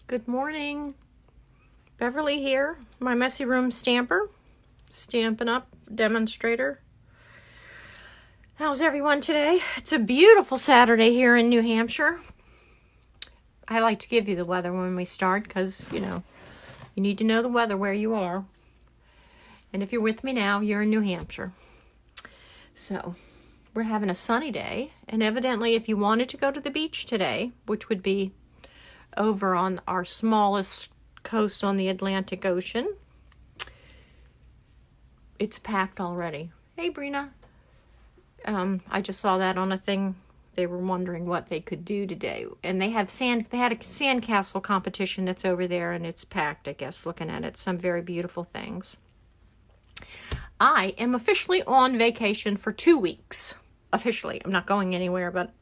Good morning. Beverly here, my messy room stamper, Stampin' Up! Demonstrator. How's everyone today? It's a beautiful Saturday here in New Hampshire. I like to give you the weather when we start because, you need to know the weather where you are. And if you're with me now, you're in New Hampshire. So, we're having a sunny day. And evidently, if you wanted to go to the beach today, which would be over on our smallest coast on the Atlantic Ocean, it's packed already. Hey, Brina. I just saw that on a thing. They were wondering what they could do today. And they had a sandcastle competition that's over there, and it's packed, I guess, looking at it. Some very beautiful things. I am officially on vacation for 2 weeks. Officially. I'm not going anywhere, but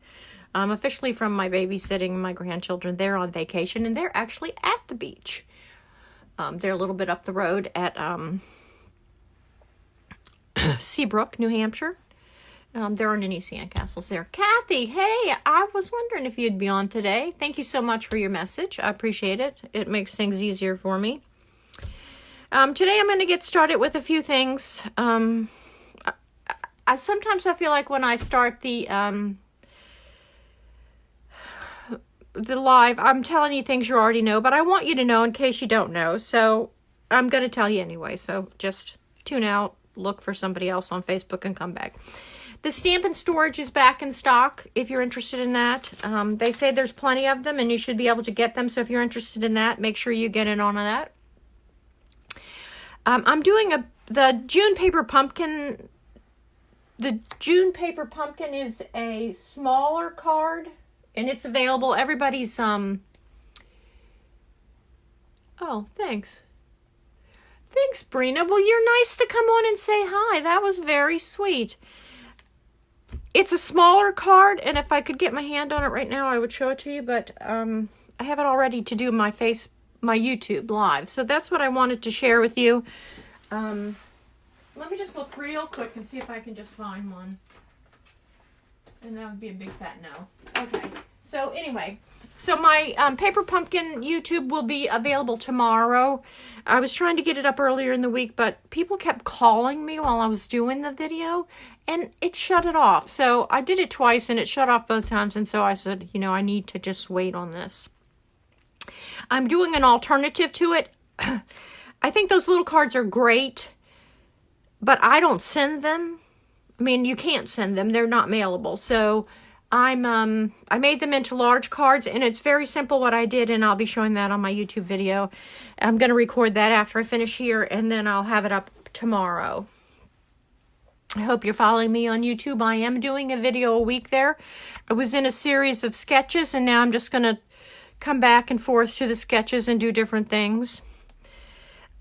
I'm officially from my babysitting my grandchildren. They're on vacation, and they're actually at the beach. They're a little bit up the road at Seabrook, New Hampshire. There aren't any sandcastles there. Kathy, hey, I was wondering if you'd be on today. Thank you so much for your message. I appreciate it. It makes things easier for me. Today I'm going to get started with a few things. Sometimes I feel like when I start the live, I'm telling you things you already know, but I want you to know in case you don't know. So I'm going to tell you anyway. So just tune out, look for somebody else on Facebook, and come back. The Stampin' Storage is back in stock if you're interested in that. They say there's plenty of them and you should be able to get them. So if you're interested in that, make sure you get in on that. I'm doing the June Paper Pumpkin. The June Paper Pumpkin is a smaller card and it's available. Everybody's, oh, thanks. Thanks, Brina. Well, you're nice to come on and say hi. That was very sweet. It's a smaller card, and if I could get my hand on it right now, I would show it to you, but I have it all ready to do my YouTube live. So that's what I wanted to share with you. Let me just look real quick and see if I can just find one. And that would be a big fat no. Okay. So anyway, so my Paper Pumpkin YouTube will be available tomorrow. I was trying to get it up earlier in the week, but people kept calling me while I was doing the video, and it shut it off. So I did it twice, and it shut off both times, and so I said, I need to just wait on this. I'm doing an alternative to it. I think those little cards are great, but I don't send them. I mean, you can't send them. They're not mailable. So I made them into large cards, and it's very simple what I did, and I'll be showing that on my YouTube video. I'm going to record that after I finish here, and then I'll have it up tomorrow. I hope you're following me on YouTube. I am doing a video a week there. I was in a series of sketches, and now I'm just going to come back and forth to the sketches and do different things.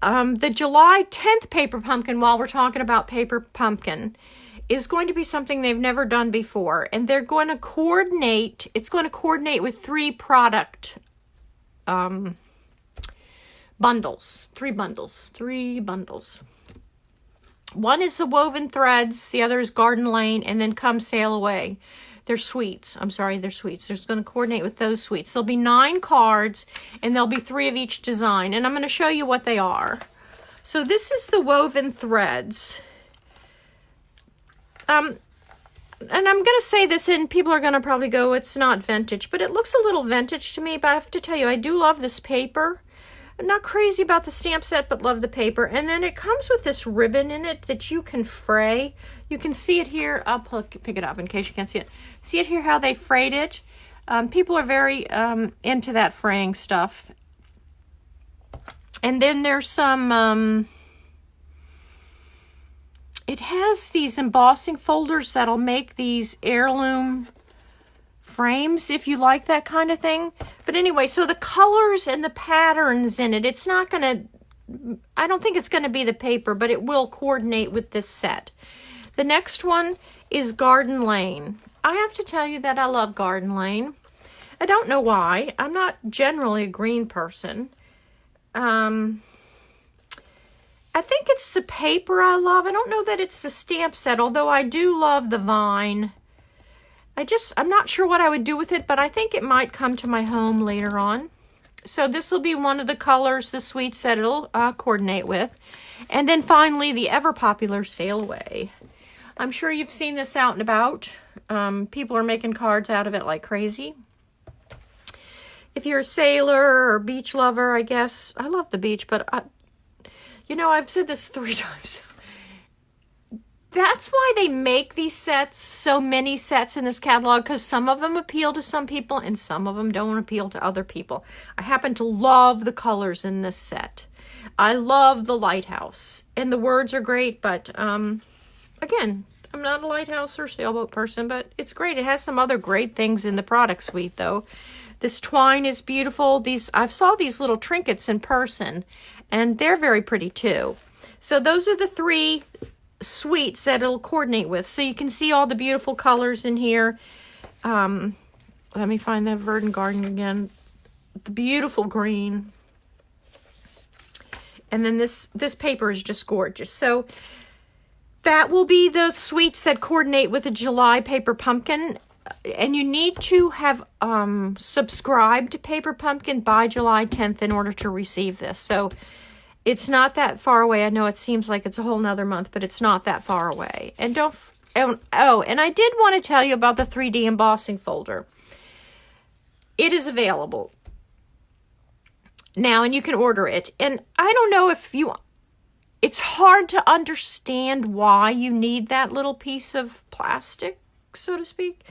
The July 10th Paper Pumpkin, while we're talking about Paper Pumpkin, is going to be something they've never done before. And they're going to coordinate, it's going to coordinate with 3 product bundles. 3 bundles. One is the Woven Threads, the other is Garden Lane, and then Come Sail Away. They're sweets. They're sweets. They're going to coordinate with those sweets. There'll be 9 cards, and there'll be 3 of each design. And I'm going to show you what they are. So this is the Woven Threads. And I'm going to say this, and people are going to probably go, it's not vintage. But it looks a little vintage to me. But I have to tell you, I do love this paper. I'm not crazy about the stamp set, but love the paper. And then it comes with this ribbon in it that you can fray. You can see it here. I'll pick it up in case you can't see it. See it here, how they frayed it? People are very into that fraying stuff. And then there's some... it has these embossing folders that'll make these heirloom frames, if you like that kind of thing. But anyway, so the colors and the patterns in it, it's not going to, I don't think it's going to be the paper, but it will coordinate with this set. The next one is Garden Lane. I have to tell you that I love Garden Lane. I don't know why. I'm not generally a green person. I think it's the paper I love. I don't know that it's the stamp set, although I do love the vine. I'm not sure what I would do with it, but I think it might come to my home later on. So this will be one of the colors, the sweets that it'll coordinate with. And then finally, the ever popular Sail Away. I'm sure you've seen this out and about. People are making cards out of it like crazy. If you're a sailor or beach lover, I guess. I love the beach, but I've said this 3 times. That's why they make these sets, so many sets in this catalog, because some of them appeal to some people and some of them don't appeal to other people. I happen to love the colors in this set. I love the lighthouse, and the words are great, but again, I'm not a lighthouse or sailboat person, but it's great. It has some other great things in the product suite, though. This twine is beautiful. I saw these little trinkets in person, and they're very pretty too. So those are the 3 sweets that it'll coordinate with. So you can see all the beautiful colors in here. Let me find that Verdant Garden again. The beautiful green. And then this paper is just gorgeous. So that will be the sweets that coordinate with the July Paper Pumpkin. And you need to have subscribed to Paper Pumpkin by July 10th in order to receive this. So it's not that far away. I know it seems like it's a whole nother month, but it's not that far away. And and I did want to tell you about the 3D embossing folder. It is available now, and you can order it. And I don't know if it's hard to understand why you need that little piece of plastic, so to speak.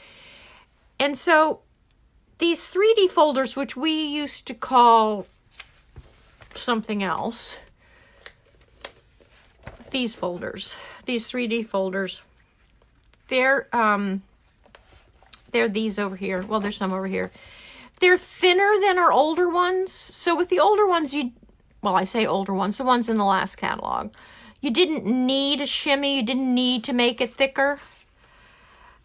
And so these 3D folders, which we used to call something else, these 3D folders, they're these over here. Well, there's some over here. They're thinner than our older ones. So with the older ones, I say older ones, the ones in the last catalog, you didn't need a shimmy. You didn't need to make it thicker.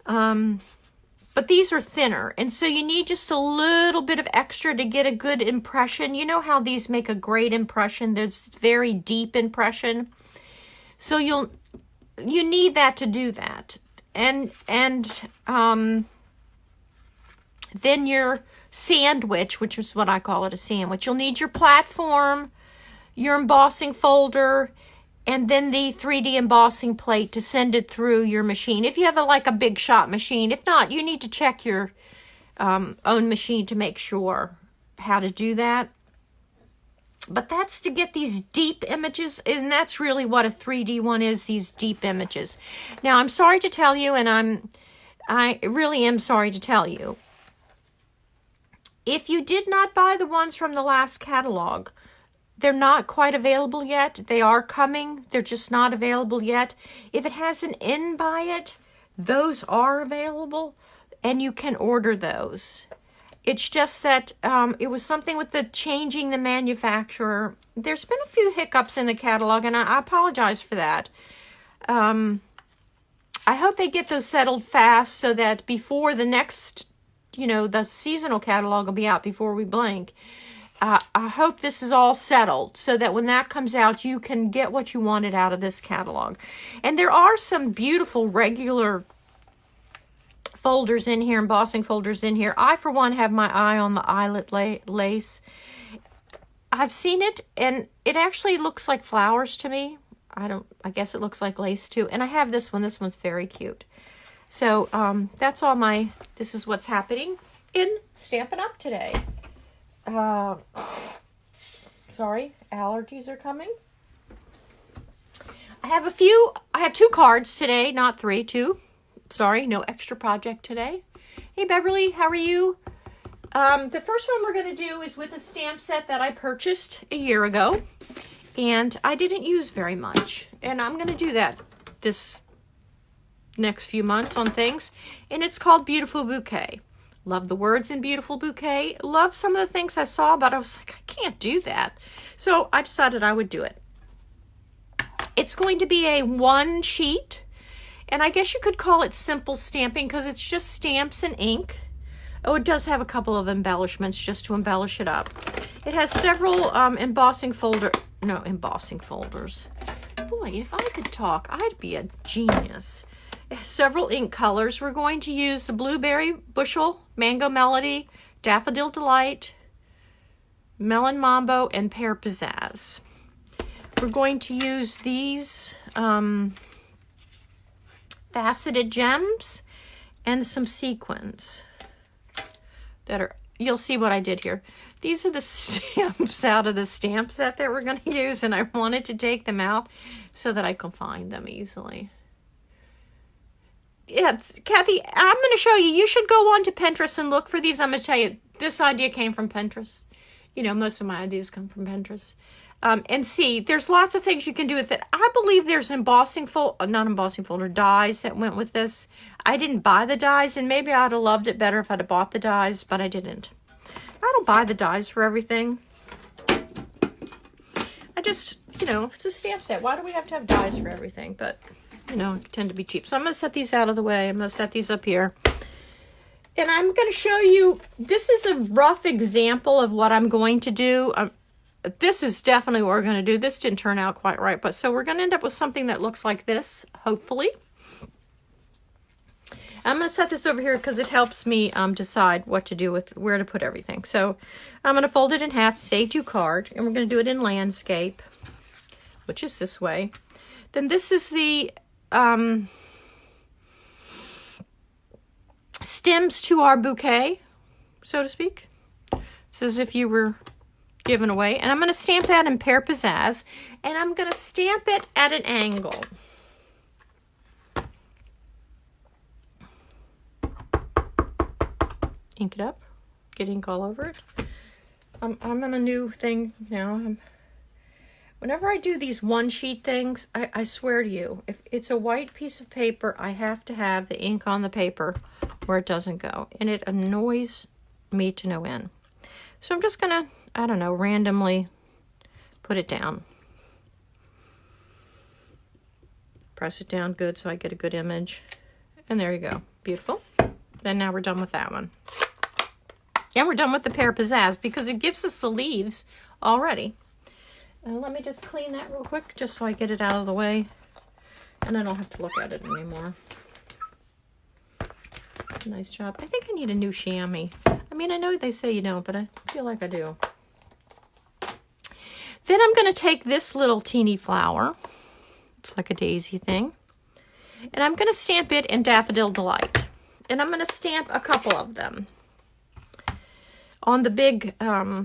But these are thinner, and so you need just a little bit of extra to get a good impression. You know how these make a great impression? There's very deep impression. So you need that to do that. And then your sandwich, which is what I call it, a sandwich. You'll need your platform, your embossing folder, and then the 3D embossing plate to send it through your machine. If you have a big shot machine. If not, you need to check your own machine to make sure how to do that. But that's to get these deep images, and that's really what a 3D one is, these deep images. Now, I'm sorry to tell you, and I really am sorry to tell you, if you did not buy the ones from the last catalog, they're not quite available yet. They are coming. They're just not available yet. If it has an in by it, those are available, and you can order those. It's just that it was something with the changing the manufacturer. There's been a few hiccups in the catalog, and I apologize for that. I hope they get those settled fast so that before the next, the seasonal catalog will be out before we blink. I hope this is all settled so that when that comes out, you can get what you wanted out of this catalog. And there are some beautiful regular folders in here, embossing folders in here. I, for one, have my eye on the eyelet lace. I've seen it, and it actually looks like flowers to me. I guess it looks like lace too. And I have this one. This one's very cute. So that's all this is what's happening in Stampin' Up! Today. Sorry, allergies are coming. I have 2 cards today, not 3, 2. Sorry, no extra project today. Hey, Beverly, how are you? The first one we're going to do is with a stamp set that I purchased a year ago, and I didn't use very much. And I'm going to do that this next few months on things. And it's called Beautiful Bouquet. Love the words in Beautiful Bouquet. Love some of the things I saw, but I was like, I can't do that. So I decided I would do it. It's going to be a 1 sheet, and I guess you could call it simple stamping because it's just stamps and ink. Oh, it does have a couple of embellishments just to embellish it up. It has several embossing folders. Boy, if I could talk, I'd be a genius. Several ink colors. We're going to use the Blueberry Bushel, Mango Melody, Daffodil Delight, Melon Mambo and Pear Pizzazz. We're going to use these faceted gems and some sequins that are, you'll see what I did here. These are the stamps out of the stamp set that we're going to use, and I wanted to take them out so that I can find them easily. Yeah, Kathy, I'm going to show you. You should go on to Pinterest and look for these. I'm going to tell you, this idea came from Pinterest. You know, most of my ideas come from Pinterest. And see, there's lots of things you can do with it. I believe there's embossing not embossing folder, dies that went with this. I didn't buy the dies, and maybe I'd have loved it better if I'd have bought the dies, but I didn't. I don't buy the dies for everything. I just, you know, if it's a stamp set, why do we have to have dies for everything? But, you know, tend to be cheap. So I'm going to set these out of the way. I'm going to set these up here. And I'm going to show you, this is a rough example of what I'm going to do. This is definitely what we're going to do. This didn't turn out quite right, but so we're going to end up with something that looks like this, hopefully. I'm going to set this over here because it helps me decide what to do with, where to put everything. So I'm going to fold it in half, say to card, and we're going to do it in landscape, which is this way. Then this is the stems to our bouquet, so to speak. It's as if you were given away. And I'm going to stamp that in Pear Pizzazz, and I'm going to stamp it at an angle. Ink it up, get ink all over it. I'm on a new thing now. Whenever I do these one sheet things, I swear to you, if it's a white piece of paper, I have to have the ink on the paper where it doesn't go. And it annoys me to no end. So I'm just gonna, I don't know, randomly put it down. Press it down good so I get a good image. And there you go, beautiful. Then now we're done with that one. And we're done with the Pear Pizzazz because it gives us the leaves already. Let me just clean that real quick just so I get it out of the way. And I don't have to look at it anymore. Nice job. I think I need a new chamois. I mean, I know they say you don't, but I feel like I do. Then I'm going to take this little teeny flower. It's like a daisy thing. And I'm going to stamp it in Daffodil Delight. And I'm going to stamp a couple of them on the big, I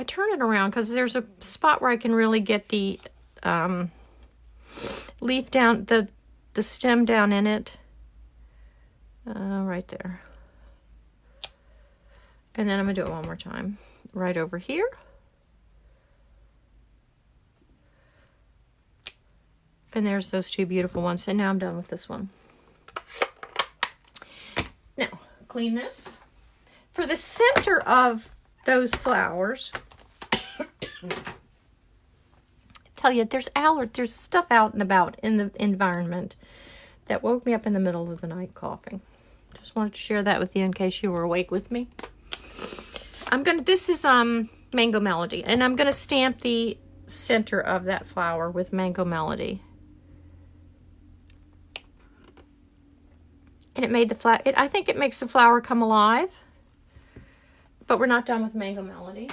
turn it around because there's a spot where I can really get the leaf down, the stem down in it. Right there. And then I'm going to do it one more time. Right over here. And there's those two beautiful ones. And now I'm done with this one. Now, clean this. For the center of those flowers, tell you, there's stuff out and about in the environment that woke me up in the middle of the night coughing. Just wanted to share that with you in case you were awake with me. This is Mango Melody, and I'm gonna stamp the center of that flower with Mango Melody. And it made the flower, I think it makes the flower come alive. But we're not done with Mango Melody.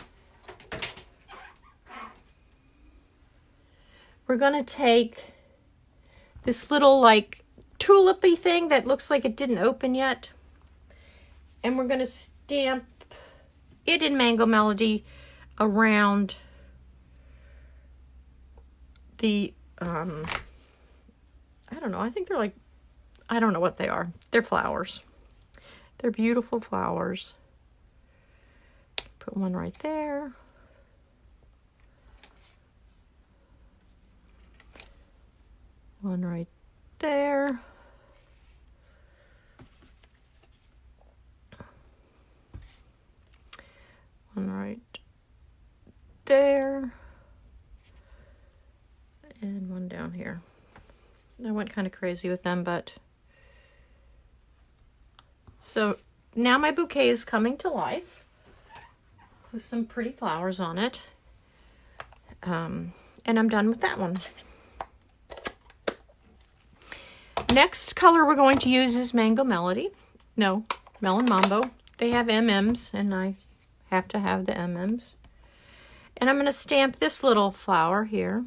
We're going to take this little like tulipy thing that looks like it didn't open yet. And we're going to stamp it in Mango Melody around the, I don't know, I think they're like, I don't know what they are. They're flowers. They're beautiful flowers. Put one right there. One right there. One right there. And one down here. I went kind of crazy with them, but... So now my bouquet is coming to life with some pretty flowers on it. And I'm done with that one. Next color we're going to use is Mango Melody. No, Melon Mambo. they have MMs, and I have to have the MMs. And I'm going to stamp this little flower here.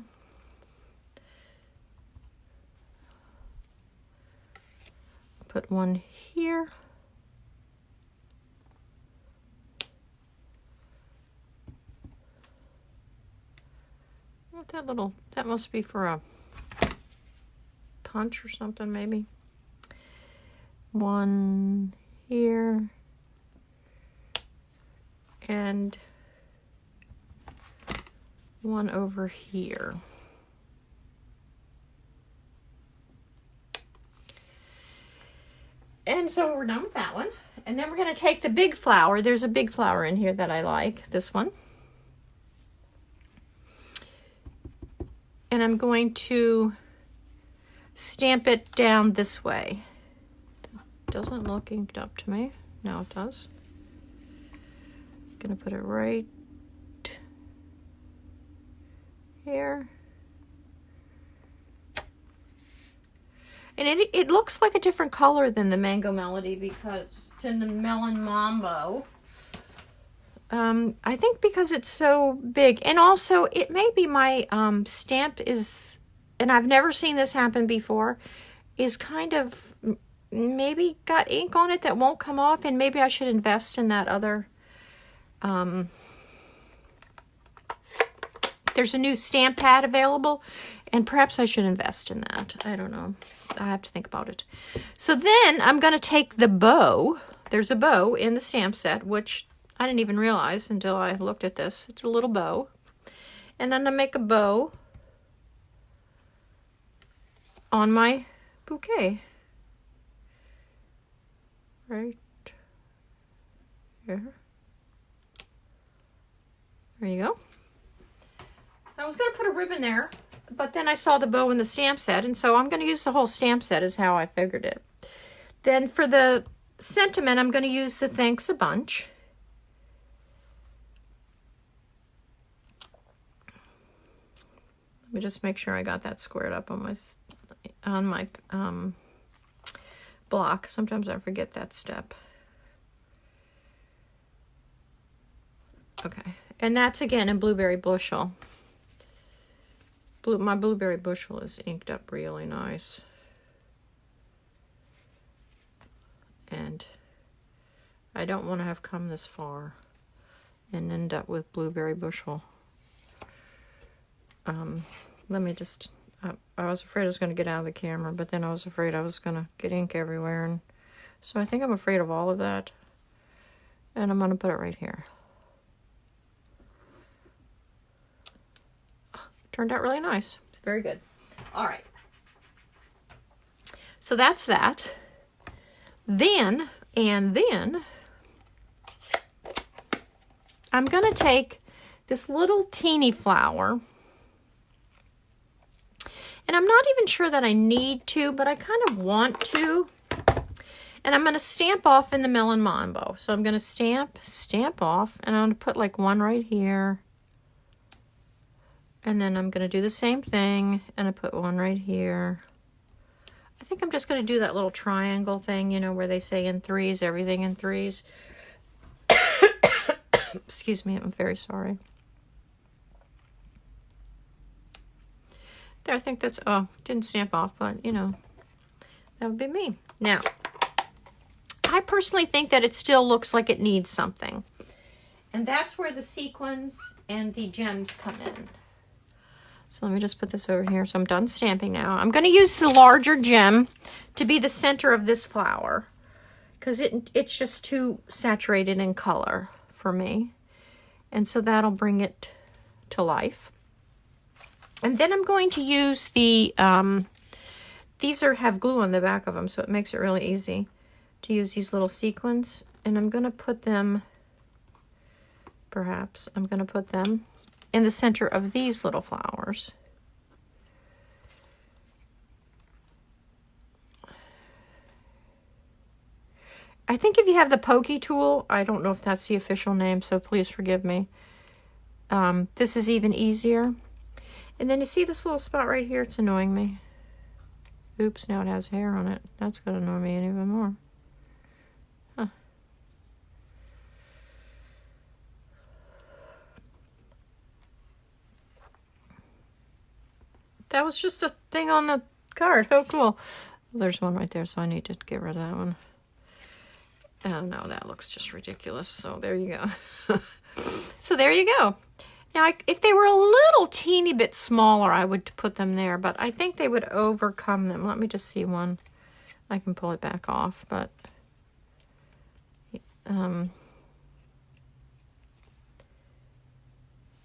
Put one here. What that little, that must be for a punch or something maybe. One here. And one over here. And so we're done with that one. And then we're going to take the big flower. There's a big flower in here that I like, this one. And I'm going to stamp it down this way. Doesn't look inked up to me. Now it does. Gonna put it right here. And it looks like a different color than the Mango Melody because it's in the Melon Mambo. I think because it's so big. And also, it may be my stamp is, and I've never seen this happen before, is kind of maybe got ink on it that won't come off, and maybe I should invest in that other. There's a new stamp pad available, and perhaps I should invest in that. I don't know. I have to think about it. So then I'm going to take the bow. There's a bow in the stamp set, which I didn't even realize until I looked at this. It's a little bow. And I'm going to make a bow on my bouquet. Right here. There you go. I was going to put a ribbon there, but then I saw the bow in the stamp set, and so I'm going to use the whole stamp set is how I figured it. Then for the sentiment, I'm going to use the Thanks a Bunch. Let me just make sure I got that squared up on my block. Sometimes I forget that step. Okay, and that's again in Blueberry Bushel. My Blueberry Bushel is inked up really nice. And I don't want to have come this far and end up with Blueberry Bushel. Let me just, I was afraid I was going to get out of the camera, but then I was afraid I was going to get ink everywhere. And so I think I'm afraid of all of that. And I'm going to put it right here. Turned out really nice. Very good. All right. So that's that. Then I'm going to take this little teeny flower. And I'm not even sure that I need to, but I kind of want to. And I'm going to stamp off in the Melon Mambo. So I'm going to stamp off, and I'm going to put like one right here. And then I'm going to do the same thing, and I put one right here. I think I'm just going to do that little triangle thing, you know, where they say in threes, everything in threes. Excuse me, I'm very sorry. There, I think that's, oh, didn't stamp off, but, you know, that would be me. Now, I personally think that it still looks like it needs something. And that's where the sequins and the gems come in. So let me just put this over here. So I'm done stamping now. I'm going to use the larger gem to be the center of this flower because it's just too saturated in color for me. And so that'll bring it to life. And then I'm going to use the, these have glue on the back of them, so it makes it really easy to use these little sequins. And I'm going to put them, perhaps, I'm going to put them in the center of these little flowers. I think if you have the pokey tool, I don't know if that's the official name, so please forgive me. This is even easier. And then you see this little spot right here? It's annoying me. Oops, now it has hair on it. That's going to annoy me even more. Huh. That was just a thing on the card. Oh, cool. There's one right there, so I need to get rid of that one. Oh, no, that looks just ridiculous. So there you go. So there you go. Now, if they were a little teeny bit smaller, I would put them there, but I think they would overcome them. Let me just see one. I can pull it back off, but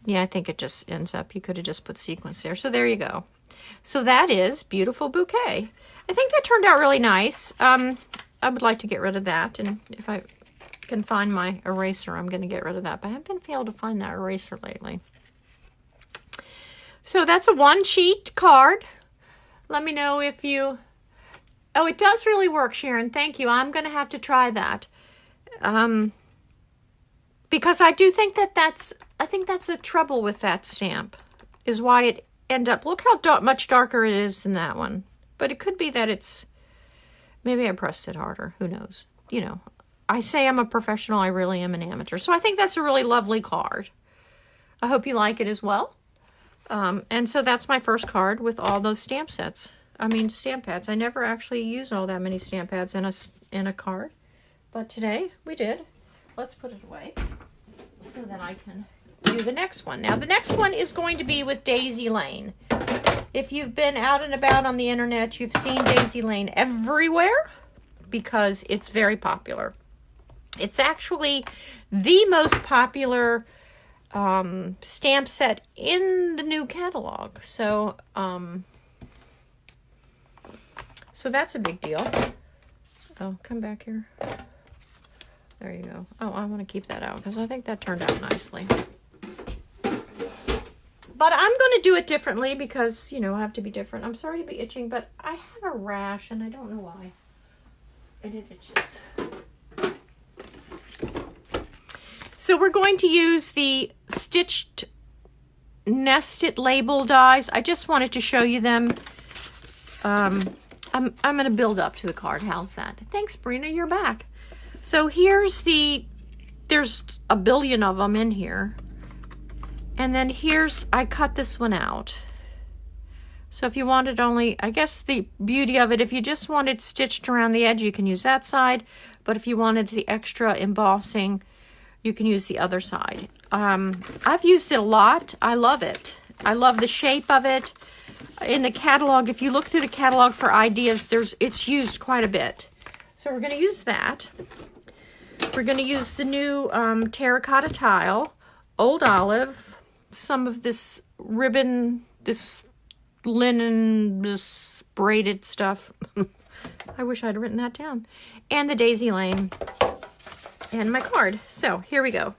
yeah, I think it just ends up, you could have just put sequins there. So there you go. So that is Beautiful Bouquet. I think that turned out really nice. I would like to get rid of that, and if I can find my eraser, I'm going to get rid of that, but I haven't been able to find that eraser lately. So that's a one-sheet card. Let me know if you... Oh, it does really work, Sharon. Thank you. I'm going to have to try that. Because I do think I think that's the trouble with that stamp, is why it ended up... Look how much darker it is than that one. But it could be that it's... Maybe I pressed it harder. Who knows? You know, I say I'm a professional. I really am an amateur. So I think that's a really lovely card. I hope you like it as well. And so that's my first card with all those stamp sets. I mean, stamp pads. I never actually use all that many stamp pads in a card. But today we did. Let's put it away so that I can do the next one. Now, the next one is going to be with Daisy Lane. If you've been out and about on the internet, you've seen Daisy Lane everywhere because it's very popular. It's actually the most popular stamp set in the new catalog. So, so that's a big deal. Oh, come back here. There you go. Oh, I want to keep that out because I think that turned out nicely. But I'm going to do it differently because, you know, I have to be different. I'm sorry to be itching, but I have a rash and I don't know why. And it itches. So we're going to use the stitched nested label dies. I just wanted to show you them. I'm going to build up to the card. How's that? Thanks, Brina. You're back. So there's a billion of them in here. And then I cut this one out. So if you wanted only, I guess the beauty of it, if you just wanted stitched around the edge, you can use that side. But if you wanted the extra embossing, you can use the other side. I've used it a lot. I love it. I love the shape of it. In the catalog, if you look through the catalog for ideas, it's used quite a bit. So we're going to use that. We're going to use the new terracotta tile, old olive, some of this ribbon, this linen, this braided stuff. I wish I'd written that down. And the Daisy Lane. And my card. So here we go.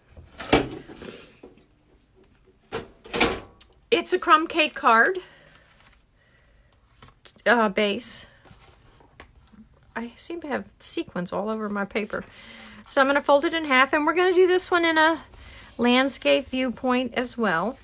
It's a crumb cake card base. I seem to have sequins all over my paper. So I'm going to fold it in half, and we're going to do this one in a landscape viewpoint as well.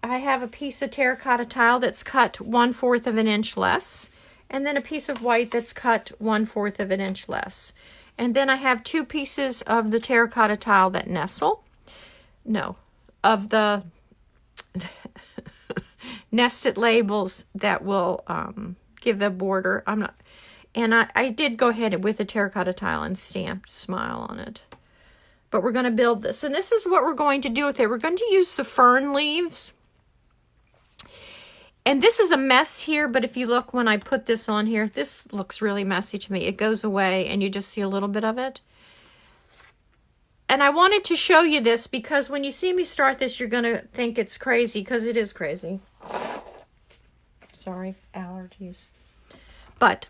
I have a piece of terracotta tile that's cut 1/4 of an inch less, and then a piece of white that's cut 1/4 of an inch less. And then I have 2 pieces of the terracotta tile that nestle. No, of the nested labels that will give the border. I did go ahead with the terracotta tile and stamped Smile on it. But we're going to build this. And this is what we're going to do with it. We're going to use the fern leaves. And this is a mess here, but if you look when I put this on here, this looks really messy to me. It goes away and you just see a little bit of it. And I wanted to show you this because when you see me start this, you're going to think it's crazy because it is crazy. Sorry, allergies. But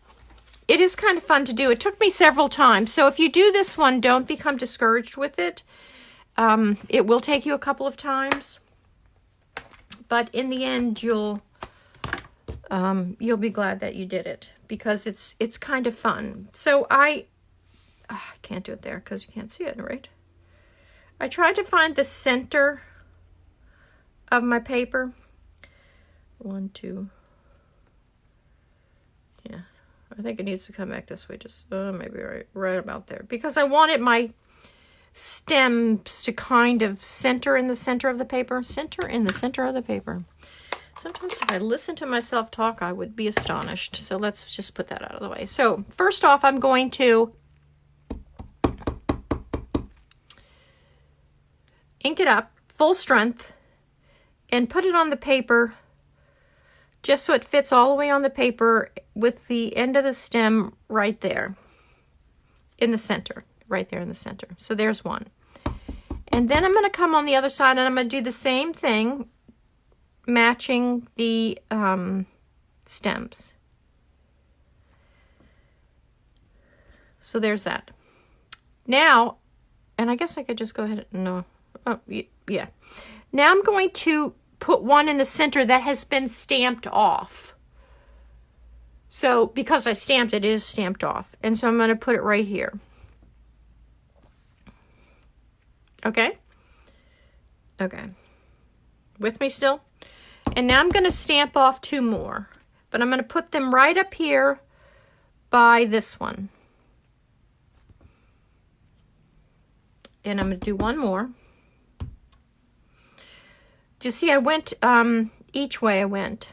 it is kind of fun to do. It took me several times. So if you do this one, don't become discouraged with it. It will take you a couple of times. But in the end, you'll be glad that you did it because it's kind of fun. So I can't do it there because you can't see it, right? I tried to find the center of my paper. 1, 2. Yeah, I think it needs to come back this way, just maybe right about there, because I wanted my stems to kind of center in the center of the paper. Center in the center of the paper. Sometimes if I listen to myself talk, I would be astonished. So let's just put that out of the way. So first off, I'm going to ink it up full strength and put it on the paper just so it fits all the way on the paper with the end of the stem right there in the center, right there in the center. So there's one. And then I'm going to come on the other side and I'm going to do the same thing, matching the stems. So there's that. Now, and I guess I could just go ahead and, no, oh, yeah. Now I'm going to put one in the center that has been stamped off. So because I stamped it, it is stamped off. And so I'm going to put it right here. Okay? Okay. With me still? And now I'm going to stamp off two more. But I'm going to put them right up here by this one. And I'm going to do one more. Do you see I went each way I went.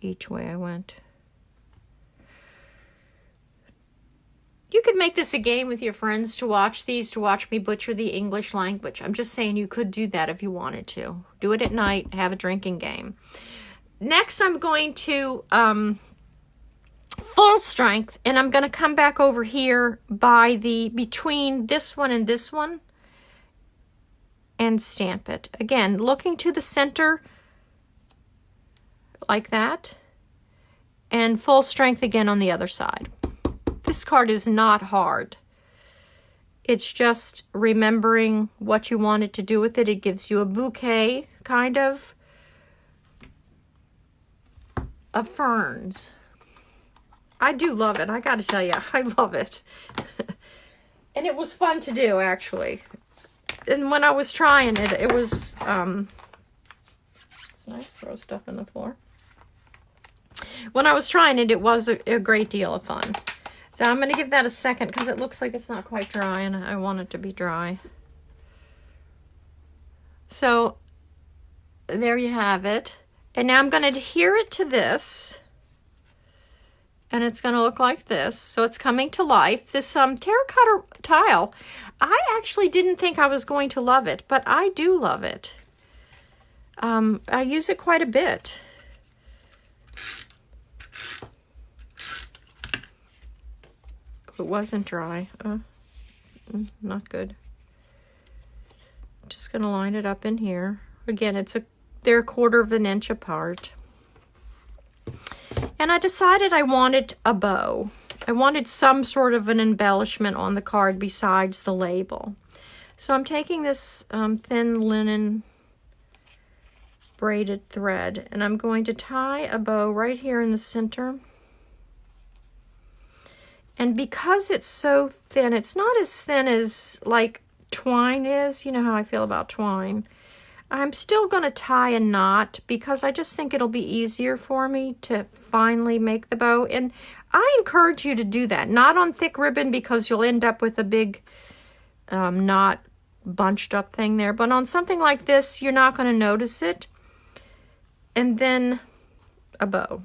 Each way I went. You could make this a game with your friends to watch these, to watch me butcher the English language. I'm just saying you could do that if you wanted to. Do it at night, have a drinking game. Next, I'm going to full strength, and I'm going to come back over here by the, between this one and this one, and stamp it. Again, looking to the center, like that, and full strength again on the other side. This card is not hard. It's just remembering what you wanted to do with it. It gives you a bouquet, kind of ferns. I do love it. I got to tell you, I love it. And it was fun to do, actually. And when I was trying it, it was, it's nice to throw stuff in the floor. When I was trying it, it was a great deal of fun. So I'm going to give that a second because it looks like it's not quite dry and I want it to be dry. So there you have it. And now I'm going to adhere it to this. And it's going to look like this. So it's coming to life. This terracotta tile, I actually didn't think I was going to love it, but I do love it. I use it quite a bit. It wasn't dry. Not good. Just going to line it up in here. Again, they're 1/4 of an inch apart. And I decided I wanted a bow. I wanted some sort of an embellishment on the card besides the label. So I'm taking this thin linen braided thread and I'm going to tie a bow right here in the center. And because it's so thin, it's not as thin as like twine is. You know how I feel about twine. I'm still going to tie a knot because I just think it'll be easier for me to finally make the bow. And I encourage you to do that. Not on thick ribbon because you'll end up with a big knot bunched up thing there. But on something like this, you're not going to notice it. And then a bow.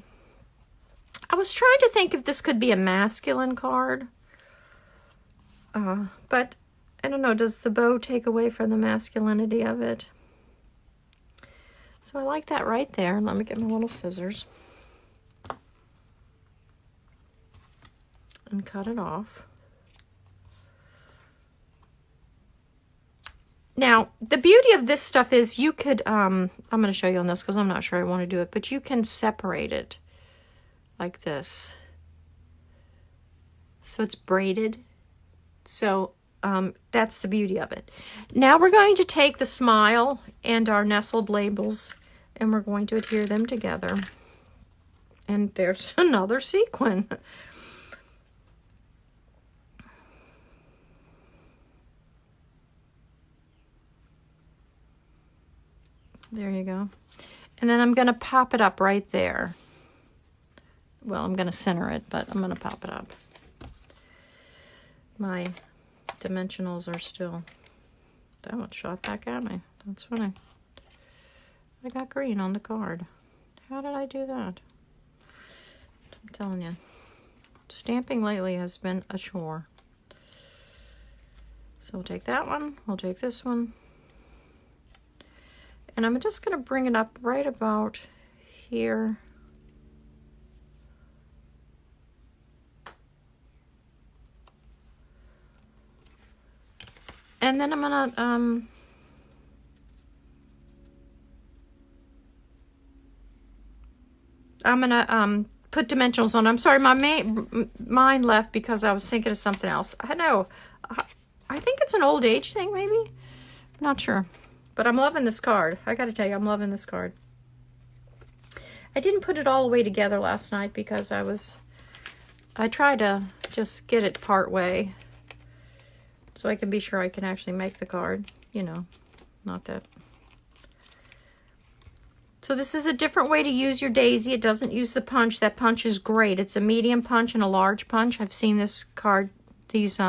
I was trying to think if this could be a masculine card. But I don't know, does the bow take away from the masculinity of it? So I like that right there. Let me get my little scissors. And cut it off. Now, the beauty of this stuff is you could, I'm going to show you on this because I'm not sure I want to do it, but you can separate it like this. So it's braided. So that's the beauty of it. Now we're going to take the smile and our nestled labels and we're going to adhere them together. And there's another sequin. There you go. And then I'm going to pop it up right there. Well, I'm going to center it, but I'm going to pop it up. My dimensionals are still... That one shot back at me. That's funny. I got green on the card. How did I do that? I'm telling you, stamping lately has been a chore. So we'll take that one, we'll take this one. And I'm just going to bring it up right about here. And then I'm going to put dimensionals on. I'm sorry, my mind left because I was thinking of something else. I know. I think it's an old age thing, maybe. I'm not sure. But I'm loving this card. I got to tell you, I'm loving this card. I didn't put it all the way together last night because I tried to just get it part way so I can be sure I can actually make the card. You know, not that. So this is a different way to use your daisy. It doesn't use the punch. That punch is great. It's a medium punch and a large punch. I've seen this card, this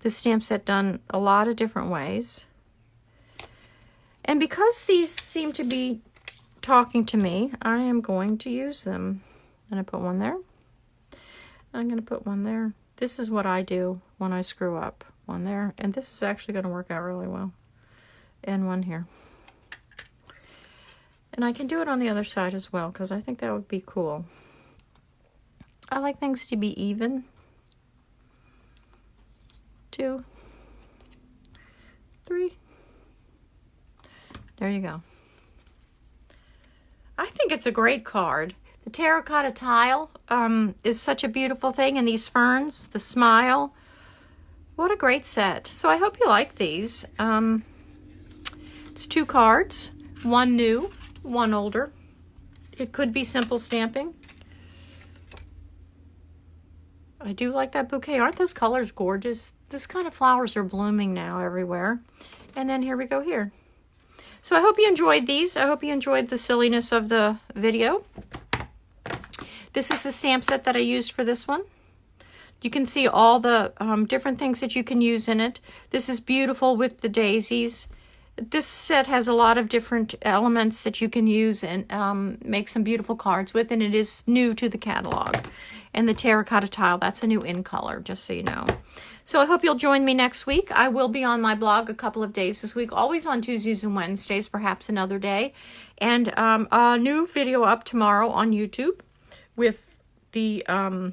stamp set done a lot of different ways. And because these seem to be talking to me, I am going to use them. I'm going to put one there. I'm going to put one there. This is what I do when I screw up. One there. And this is actually going to work out really well. And one here. And I can do it on the other side as well, because I think that would be cool. I like things to be even. 2, 3. There you go. I think it's a great card. The terracotta tile is such a beautiful thing, and these ferns, the smile. What a great set. So I hope you like these. It's 2 cards, one new, one older. It could be simple stamping. I do like that bouquet. Aren't those colors gorgeous? This kind of flowers are blooming now everywhere. And then here we go here. So I hope you enjoyed these. I hope you enjoyed the silliness of the video. This is the stamp set that I used for this one. You can see all the different things that you can use in it. This is beautiful with the daisies. This set has a lot of different elements that you can use and make some beautiful cards with, and it is new to the catalog. And the terracotta tile, that's a new in color, just so you know. So I hope you'll join me next week. I will be on my blog a couple of days this week, always on Tuesdays and Wednesdays, perhaps another day. And a new video up tomorrow on YouTube with the, I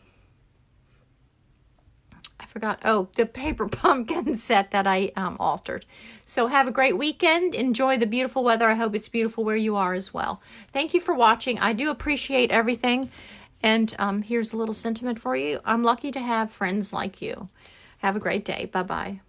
forgot, oh, the paper pumpkin set that I altered. So have a great weekend. Enjoy the beautiful weather. I hope it's beautiful where you are as well. Thank you for watching. I do appreciate everything. And here's a little sentiment for you. I'm lucky to have friends like you. Have a great day. Bye-bye.